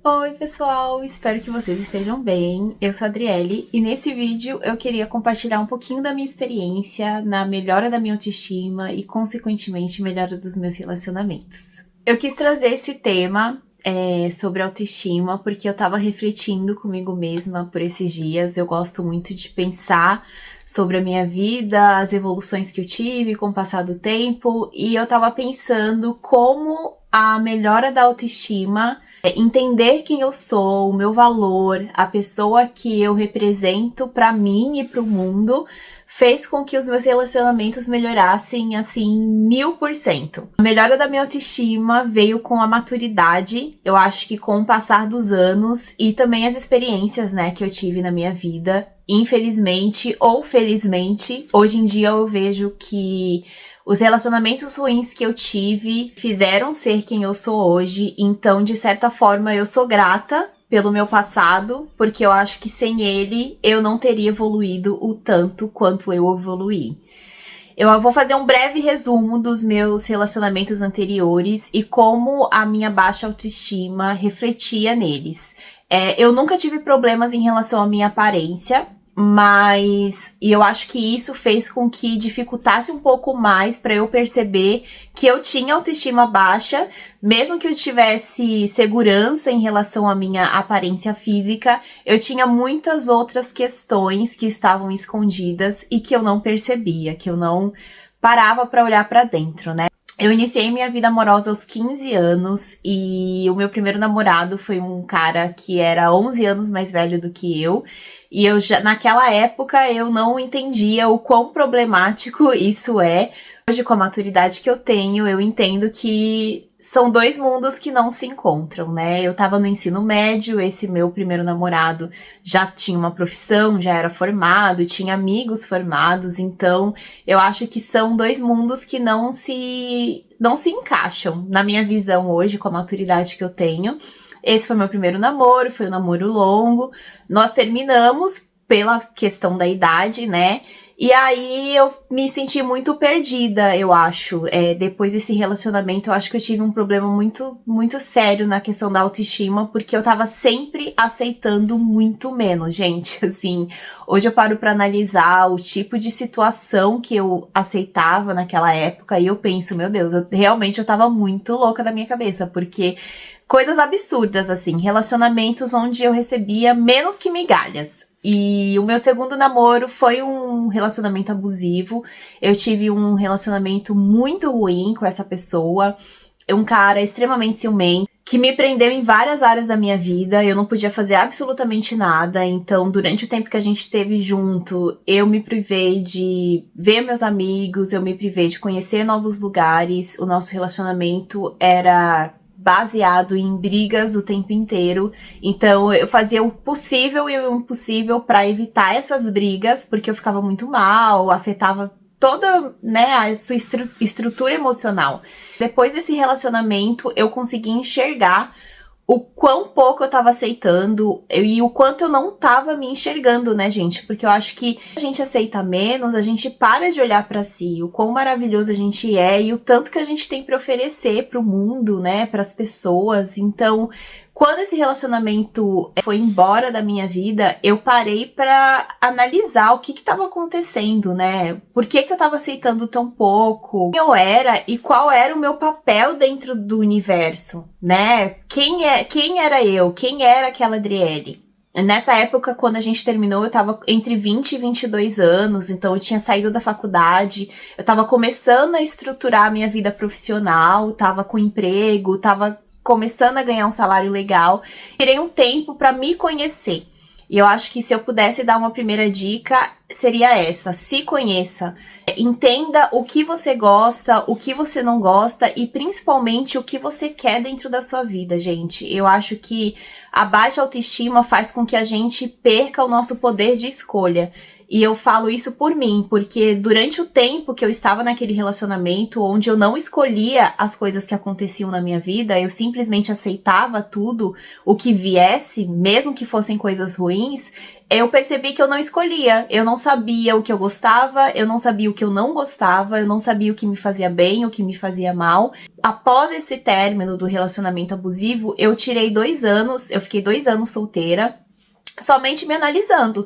Oi pessoal, espero que vocês estejam bem. Eu sou a Adriele e nesse vídeo eu queria compartilhar um pouquinho da minha experiência na melhora da minha autoestima e consequentemente melhora dos meus relacionamentos. Eu quis trazer esse tema sobre autoestima porque eu tava refletindo comigo mesma por esses dias. Eu gosto muito de pensar sobre a minha vida, as evoluções que eu tive com o passar do tempo, e eu tava pensando como a melhora da autoestima, entender quem eu sou, o meu valor, a pessoa que eu represento pra mim e pro mundo, fez com que os meus relacionamentos melhorassem, assim, 1000%. A melhora da minha autoestima veio com a maturidade, eu acho que com o passar dos anos e também as experiências, né, que eu tive na minha vida. Infelizmente ou felizmente, hoje em dia eu vejo que os relacionamentos ruins que eu tive fizeram ser quem eu sou hoje, então, de certa forma, eu sou grata pelo meu passado, porque eu acho que sem ele eu não teria evoluído o tanto quanto eu evoluí. Eu vou fazer um breve resumo dos meus relacionamentos anteriores e como a minha baixa autoestima refletia neles. Eu nunca tive problemas em relação à minha aparência, mas eu acho que isso fez com que dificultasse um pouco mais para eu perceber que eu tinha autoestima baixa, mesmo que eu tivesse segurança em relação à minha aparência física, eu tinha muitas outras questões que estavam escondidas e que eu não percebia, que eu não parava para olhar para dentro, né? Eu iniciei minha vida amorosa aos 15 anos e o meu primeiro namorado foi um cara que era 11 anos mais velho do que eu. E eu já, naquela época, eu não entendia o quão problemático isso é. Hoje, com a maturidade que eu tenho, eu entendo que são dois mundos que não se encontram, né? Eu tava no ensino médio, esse meu primeiro namorado já tinha uma profissão, já era formado, tinha amigos formados, então eu acho que são dois mundos que não se encaixam na minha visão hoje, com a maturidade que eu tenho. Esse foi meu primeiro namoro, foi um namoro longo. Nós terminamos pela questão da idade, né? E aí eu me senti muito perdida, eu acho. Depois desse relacionamento, eu acho que eu tive um problema muito, muito sério na questão da autoestima, porque eu tava sempre aceitando muito menos, gente. Assim, hoje eu paro pra analisar o tipo de situação que eu aceitava naquela época e eu penso, meu Deus, realmente eu tava muito louca da minha cabeça, porque coisas absurdas, assim, relacionamentos onde eu recebia menos que migalhas. E o meu segundo namoro foi um relacionamento abusivo. Eu tive um relacionamento muito ruim com essa pessoa. Um cara extremamente ciumento, que me prendeu em várias áreas da minha vida. Eu não podia fazer absolutamente nada. Então, durante o tempo que a gente esteve junto, eu me privei de ver meus amigos, eu me privei de conhecer novos lugares. O nosso relacionamento era baseado em brigas o tempo inteiro. Então eu fazia o possível e o impossível para evitar essas brigas, porque eu ficava muito mal, afetava toda, né, a sua estrutura emocional. Depois desse relacionamento, eu consegui enxergar o quão pouco eu tava aceitando e o quanto eu não tava me enxergando, né, gente? Porque eu acho que a gente aceita menos, a gente para de olhar pra si, o quão maravilhoso a gente é e o tanto que a gente tem pra oferecer pro mundo, né, pras pessoas. Então, quando esse relacionamento foi embora da minha vida, eu parei pra analisar o que tava acontecendo, né? Por que eu tava aceitando tão pouco? Quem eu era e qual era o meu papel dentro do universo, né? Quem era eu? Quem era aquela Adriele? Nessa época, quando a gente terminou, eu tava entre 20 e 22 anos, então eu tinha saído da faculdade, eu tava começando a estruturar a minha vida profissional, tava com emprego, tava começando a ganhar um salário legal. Tirei um tempo para me conhecer. E eu acho que se eu pudesse dar uma primeira dica, seria essa: se conheça. Entenda o que você gosta, o que você não gosta e principalmente o que você quer dentro da sua vida, gente. Eu acho que a baixa autoestima faz com que a gente perca o nosso poder de escolha. E eu falo isso por mim, porque durante o tempo que eu estava naquele relacionamento, onde eu não escolhia as coisas que aconteciam na minha vida, eu simplesmente aceitava tudo, o que viesse, mesmo que fossem coisas ruins, eu percebi que eu não escolhia. Eu não sabia o que eu gostava, eu não sabia o que eu não gostava, eu não sabia o que me fazia bem, o que me fazia mal. Após esse término do relacionamento abusivo, eu tirei 2 anos, eu fiquei 2 anos solteira, somente me analisando,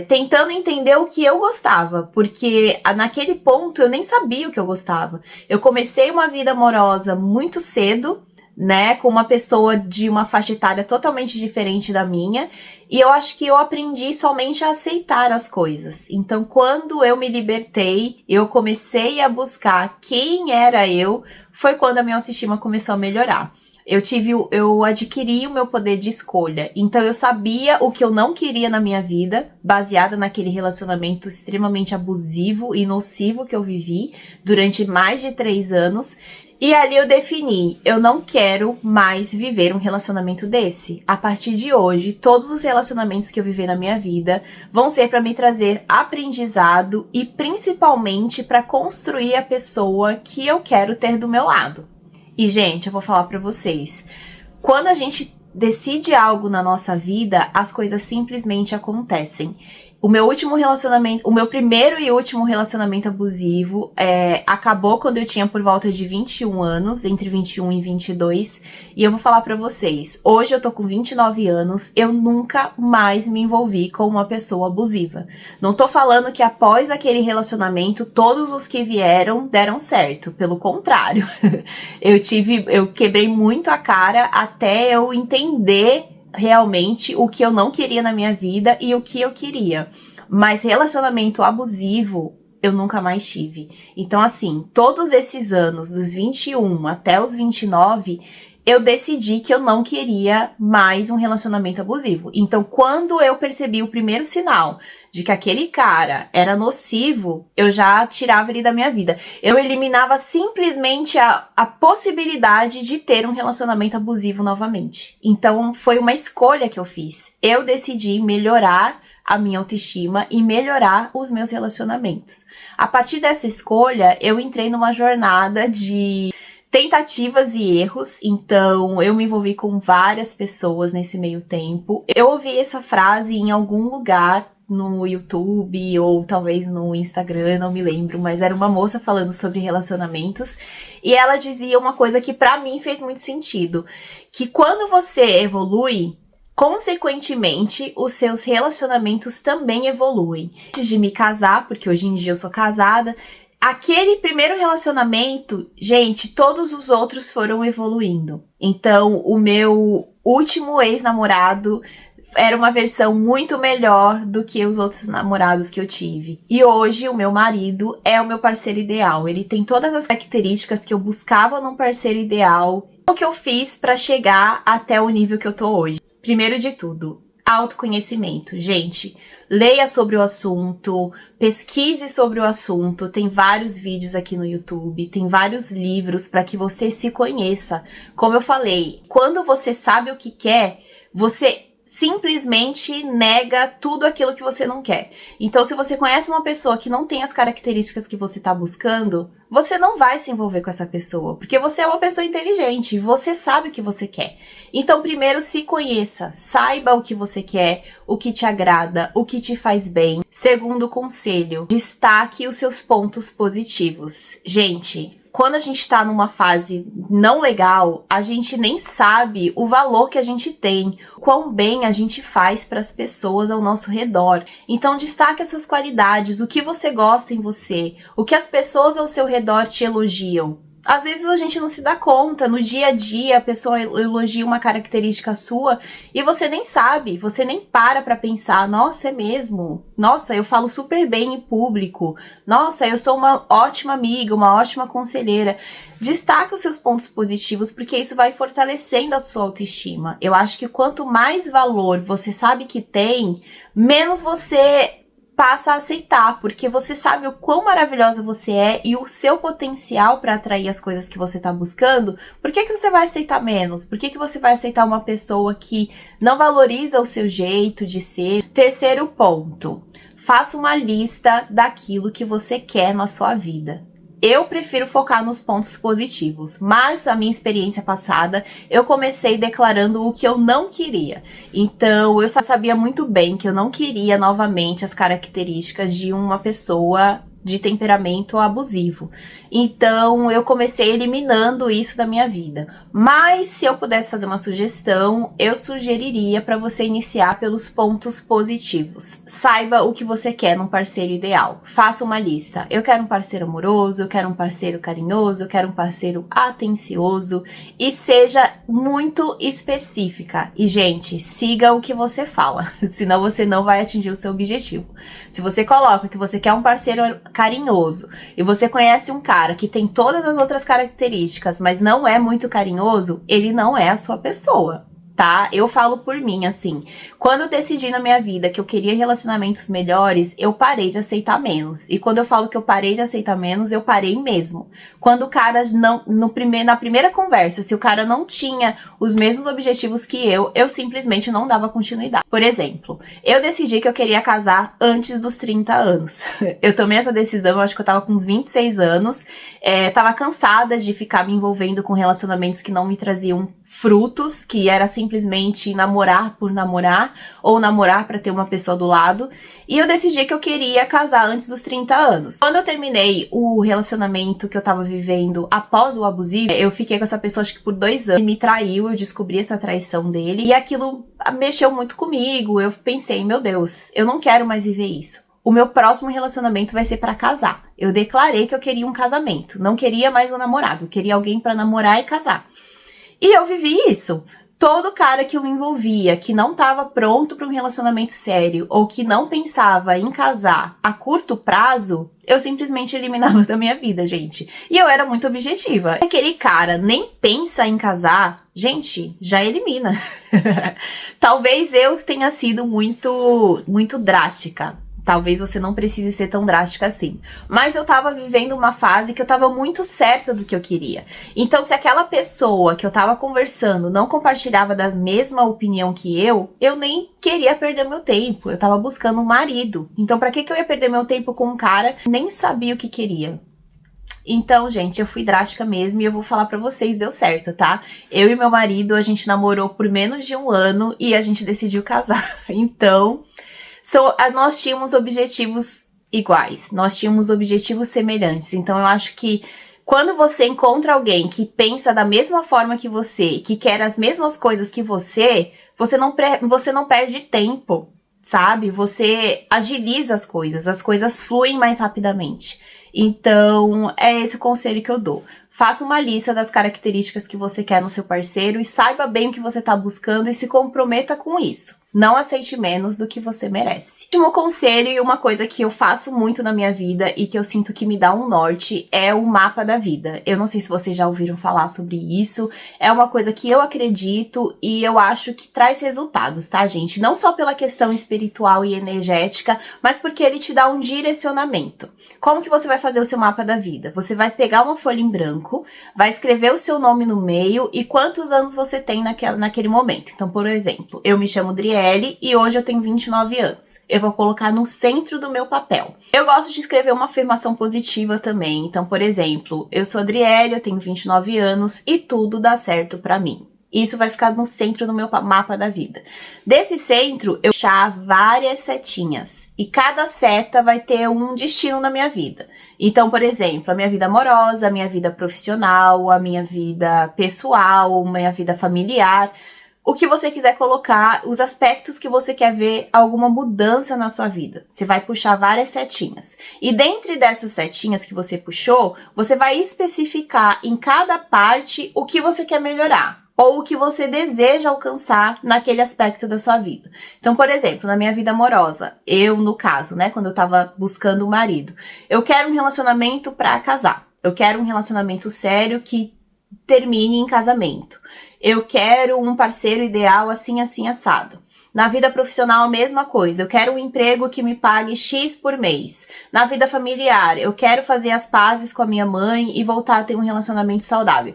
tentando entender o que eu gostava, porque naquele ponto eu nem sabia o que eu gostava. Eu comecei uma vida amorosa muito cedo, né, com uma pessoa de uma faixa etária totalmente diferente da minha, e eu acho que eu aprendi somente a aceitar as coisas. Então, quando eu me libertei, eu comecei a buscar quem era eu, foi quando a minha autoestima começou a melhorar. Eu adquiri o meu poder de escolha. Então eu sabia o que eu não queria na minha vida, baseada naquele relacionamento extremamente abusivo e nocivo que eu vivi durante mais de 3 anos. E ali eu defini, eu não quero mais viver um relacionamento desse. A partir de hoje, todos os relacionamentos que eu viver na minha vida vão ser para me trazer aprendizado e principalmente para construir a pessoa que eu quero ter do meu lado. E, gente, eu vou falar pra vocês, quando a gente decide algo na nossa vida, as coisas simplesmente acontecem. O meu primeiro e último relacionamento abusivo acabou quando eu tinha por volta de 21 anos, entre 21 e 22, e eu vou falar pra vocês, hoje eu tô com 29 anos, eu nunca mais me envolvi com uma pessoa abusiva. Não tô falando que após aquele relacionamento, todos os que vieram deram certo, pelo contrário. Eu quebrei muito a cara até eu entender realmente o que eu não queria na minha vida e o que eu queria. Mas relacionamento abusivo eu nunca mais tive. Então, assim, todos esses anos, dos 21 até os 29, eu decidi que eu não queria mais um relacionamento abusivo. Então, quando eu percebi o primeiro sinal de que aquele cara era nocivo, eu já tirava ele da minha vida. Eu eliminava simplesmente a possibilidade de ter um relacionamento abusivo novamente. Então, foi uma escolha que eu fiz. Eu decidi melhorar a minha autoestima e melhorar os meus relacionamentos. A partir dessa escolha, eu entrei numa jornada de tentativas e erros, então eu me envolvi com várias pessoas nesse meio tempo. Eu ouvi essa frase em algum lugar no YouTube ou talvez no Instagram, não me lembro, mas era uma moça falando sobre relacionamentos e ela dizia uma coisa que pra mim fez muito sentido, que quando você evolui, consequentemente, os seus relacionamentos também evoluem. Antes de me casar, porque hoje em dia eu sou casada, aquele primeiro relacionamento, gente, todos os outros foram evoluindo. Então, o meu último ex-namorado era uma versão muito melhor do que os outros namorados que eu tive. E hoje, o meu marido é o meu parceiro ideal. Ele tem todas as características que eu buscava num parceiro ideal. O que eu fiz para chegar até o nível que eu tô hoje? Primeiro de tudo, autoconhecimento. Gente, leia sobre o assunto, pesquise sobre o assunto, tem vários vídeos aqui no YouTube, tem vários livros para que você se conheça. Como eu falei, quando você sabe o que quer, você simplesmente nega tudo aquilo que você não quer. Então, se você conhece uma pessoa que não tem as características que você está buscando, você não vai se envolver com essa pessoa, porque você é uma pessoa inteligente, você sabe o que você quer. Então, primeiro se conheça, saiba o que você quer, o que te agrada, o que te faz bem. Segundo conselho, destaque os seus pontos positivos. Gente, quando a gente tá numa fase não legal, a gente nem sabe o valor que a gente tem, quão bem a gente faz para as pessoas ao nosso redor. Então destaque as suas qualidades, o que você gosta em você, o que as pessoas ao seu redor te elogiam. Às vezes a gente não se dá conta, no dia a dia a pessoa elogia uma característica sua e você nem sabe, você nem para pensar, nossa, é mesmo? Nossa, eu falo super bem em público, nossa, eu sou uma ótima amiga, uma ótima conselheira. Destaque os seus pontos positivos, porque isso vai fortalecendo a sua autoestima. Eu acho que quanto mais valor você sabe que tem, menos você passa a aceitar, porque você sabe o quão maravilhosa você é e o seu potencial para atrair as coisas que você tá buscando. Por que você vai aceitar menos? Por que você vai aceitar uma pessoa que não valoriza o seu jeito de ser? Terceiro ponto, faça uma lista daquilo que você quer na sua vida. Eu prefiro focar nos pontos positivos, mas a minha experiência passada, eu comecei declarando o que eu não queria. Então, eu sabia muito bem que eu não queria novamente as características de uma pessoa de temperamento abusivo. Então, eu comecei eliminando isso da minha vida. Mas, se eu pudesse fazer uma sugestão, eu sugeriria para você iniciar pelos pontos positivos. Saiba o que você quer num parceiro ideal. Faça uma lista. Eu quero um parceiro amoroso, eu quero um parceiro carinhoso, eu quero um parceiro atencioso. E seja muito específica. E, gente, siga o que você fala, senão você não vai atingir o seu objetivo. Se você coloca que você quer um parceiro carinhoso e você conhece um cara que tem todas as outras características, mas não é muito carinhoso, ele não é a sua pessoa, tá? Eu falo por mim, assim, quando eu decidi na minha vida que eu queria relacionamentos melhores, eu parei de aceitar menos. E quando eu falo que eu parei de aceitar menos, eu parei mesmo. Quando o cara não, na primeira conversa, se o cara não tinha os mesmos objetivos que eu simplesmente não dava continuidade. Por exemplo, eu decidi que eu queria casar antes dos 30 anos. Eu tomei essa decisão, eu acho que eu tava com uns 26 anos, tava cansada de ficar me envolvendo com relacionamentos que não me traziam frutos, que era simplesmente namorar por namorar, ou namorar pra ter uma pessoa do lado, e eu decidi que eu queria casar antes dos 30 anos. Quando eu terminei o relacionamento que eu tava vivendo após o abusivo, eu fiquei com essa pessoa acho que por 2 anos, ele me traiu, eu descobri essa traição dele, e aquilo mexeu muito comigo, eu pensei, meu Deus, eu não quero mais viver isso. O meu próximo relacionamento vai ser pra casar. Eu declarei que eu queria um casamento, não queria mais um namorado, eu queria alguém pra namorar e casar. E eu vivi isso. Todo cara que eu me envolvia, que não estava pronto para um relacionamento sério ou que não pensava em casar a curto prazo, eu simplesmente eliminava da minha vida, gente. E eu era muito objetiva. Aquele cara nem pensa em casar, gente, já elimina. Talvez eu tenha sido muito drástica. Talvez você não precise ser tão drástica assim. Mas eu tava vivendo uma fase que eu tava muito certa do que eu queria. Então, se aquela pessoa que eu tava conversando não compartilhava da mesma opinião que eu nem queria perder meu tempo. Eu tava buscando um marido. Então, pra que eu ia perder meu tempo com um cara que nem sabia o que queria? Então, gente, eu fui drástica mesmo e eu vou falar pra vocês, deu certo, tá? Eu e meu marido, a gente namorou por menos de 1 ano e a gente decidiu casar. Então... nós tínhamos objetivos iguais, nós tínhamos objetivos semelhantes. Então eu acho que quando você encontra alguém que pensa da mesma forma que você, que quer as mesmas coisas que você não perde tempo, sabe? Você agiliza as coisas fluem mais rapidamente. Então é esse o conselho que eu dou. Faça uma lista das características que você quer no seu parceiro e saiba bem o que você está buscando e se comprometa com isso. Não aceite menos do que você merece. Último conselho e uma coisa que eu faço muito na minha vida e que eu sinto que me dá um norte é o mapa da vida. Eu não sei se vocês já ouviram falar sobre isso. É uma coisa que eu acredito e eu acho que traz resultados, tá, gente? Não só pela questão espiritual e energética, mas porque ele te dá um direcionamento. Como que você vai fazer o seu mapa da vida? Você vai pegar uma folha em branco, vai escrever o seu nome no meio e quantos anos você tem naquele momento. Então, por exemplo, eu me chamo Driele e hoje eu tenho 29 anos. Eu vou colocar no centro do meu papel. Eu gosto de escrever uma afirmação positiva também. Então, por exemplo, eu sou Driele, eu tenho 29 anos e tudo dá certo pra mim. Isso vai ficar no centro do meu mapa da vida. Desse centro, eu vou deixar várias setinhas. E cada seta vai ter um destino na minha vida. Então, por exemplo, a minha vida amorosa, a minha vida profissional, a minha vida pessoal, a minha vida familiar. O que você quiser colocar, os aspectos que você quer ver alguma mudança na sua vida. Você vai puxar várias setinhas. E dentre dessas setinhas que você puxou, você vai especificar em cada parte o que você quer melhorar. Ou o que você deseja alcançar naquele aspecto da sua vida. Então, por exemplo, na minha vida amorosa, eu, no caso, né, quando eu tava buscando um marido, eu quero um relacionamento pra casar. Eu quero um relacionamento sério que termine em casamento. Eu quero um parceiro ideal assim, assim, assado. Na vida profissional, a mesma coisa. Eu quero um emprego que me pague X por mês. Na vida familiar, eu quero fazer as pazes com a minha mãe e voltar a ter um relacionamento saudável.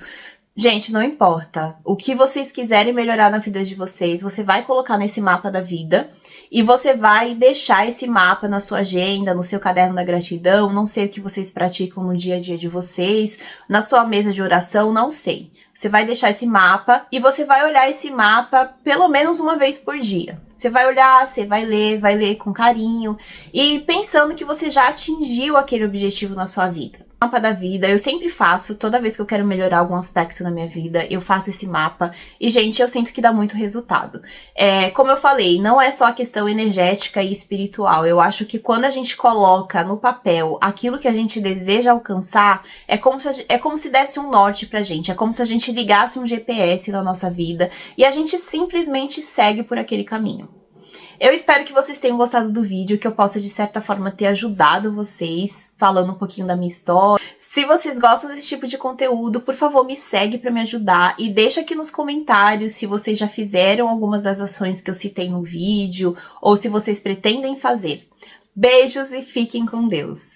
Gente, não importa. O que vocês quiserem melhorar na vida de vocês, você vai colocar nesse mapa da vida e você vai deixar esse mapa na sua agenda, no seu caderno da gratidão, não sei o que vocês praticam no dia a dia de vocês, na sua mesa de oração, não sei. Você vai deixar esse mapa e você vai olhar esse mapa pelo menos uma vez por dia. Você vai olhar, você vai ler com carinho e pensando que você já atingiu aquele objetivo na sua vida. Mapa da vida, eu sempre faço, toda vez que eu quero melhorar algum aspecto na minha vida, eu faço esse mapa e, gente, eu sinto que dá muito resultado. Como eu falei, não é só a questão energética e espiritual, eu acho que quando a gente coloca no papel aquilo que a gente deseja alcançar, é como se desse um norte pra gente, é como se a gente ligasse um GPS na nossa vida e a gente simplesmente segue por aquele caminho. Eu espero que vocês tenham gostado do vídeo, que eu possa de certa forma ter ajudado vocês, falando um pouquinho da minha história. Se vocês gostam desse tipo de conteúdo, por favor me segue para me ajudar e deixa aqui nos comentários se vocês já fizeram algumas das ações que eu citei no vídeo ou se vocês pretendem fazer. Beijos e fiquem com Deus!